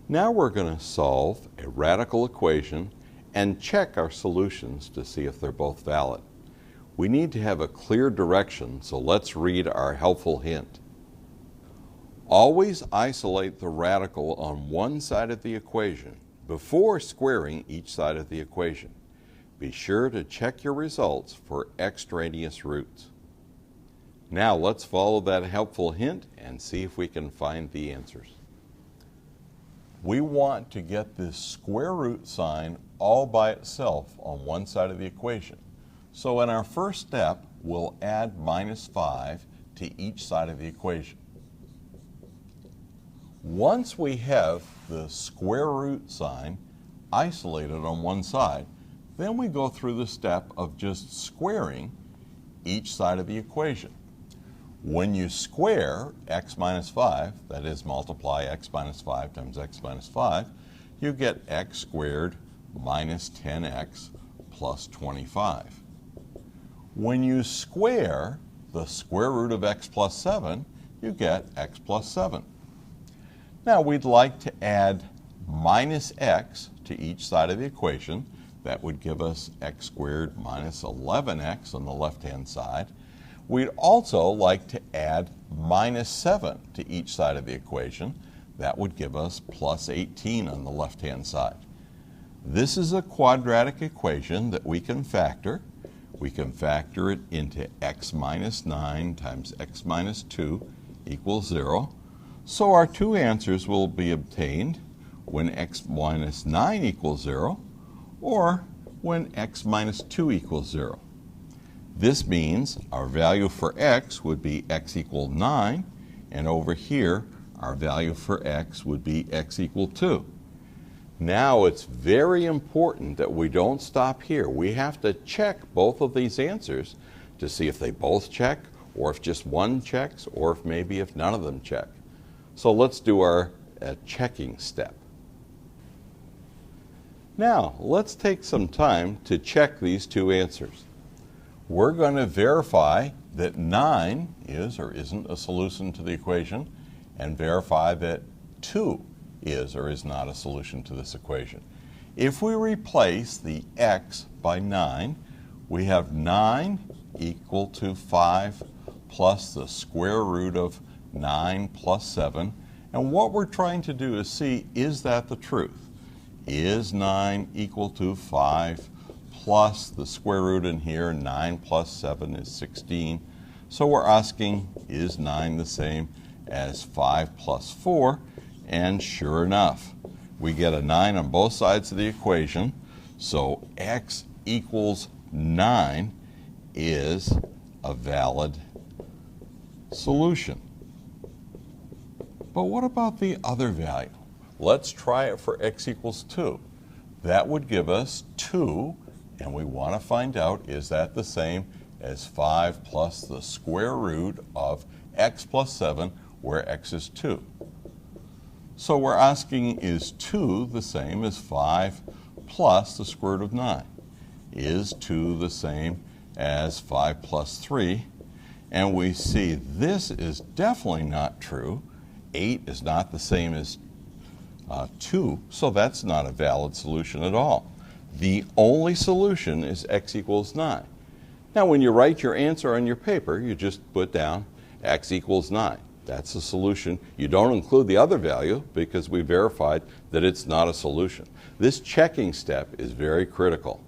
Now we're going to solve a radical equation and check our solutions to see if they're both valid. We need to have a clear direction, so let's read our helpful hint. Always isolate the radical on one side of the equation before squaring each side of the equation. Be sure to check your results for extraneous roots. Now let's follow that helpful hint and see if we can find the answers. We want to get this square root sign all by itself on one side of the equation. So in our first step, we'll add -5 to each side of the equation. Once we have the square root sign isolated on one side, then we go through the step of just squaring each side of the equation. When you square x minus 5, that is multiply x minus 5 times x minus 5, you get x squared minus 10x plus 25. When you square the square root of x plus 7, you get x plus 7. Now we'd like to add minus x to each side of the equation. That would give us x squared minus 11x on the left-hand side. We'd also like to add minus 7 to each side of the equation. That would give us plus 18 on the left-hand side. This is a quadratic equation that we can factor. We can factor it into x minus 9 times x minus 2 equals 0. So our two answers will be obtained when x minus 9 equals 0 or when x minus 2 equals 0. This means our value for x would be x equal 9, and over here our value for x would be x equal 2. Now it's very important that we don't stop here. We have to check both of these answers to see if they both check, or if just one checks, or if maybe if none of them check. So let's do our checking step. Now let's take some time to check these two answers. We're going to verify that 9 is or isn't a solution to the equation, and verify that 2 is or is not a solution to this equation. If we replace the x by 9, we have 9 equal to 5 plus the square root of 9 plus 7. And what we're trying to do is see, is that the truth? Is 9 equal to 5 plus the square root in here? 9 plus 7 is 16. So we're asking, is 9 the same as 5 plus 4? And sure enough, we get a 9 on both sides of the equation. So x equals 9 is a valid solution. But what about the other value? Let's try it for x equals 2. That would give us 2, and we want to find out, is that the same as 5 plus the square root of x plus 7, where x is 2? So we're asking, is 2 the same as 5 plus the square root of 9? Is 2 the same as 5 plus 3? And we see this is definitely not true. 8 is not the same as 2, so that's not a valid solution at all. The only solution is x equals 9. Now when you write your answer on your paper, you just put down x equals 9. That's the solution. You don't include the other value because we verified that it's not a solution. This checking step is very critical.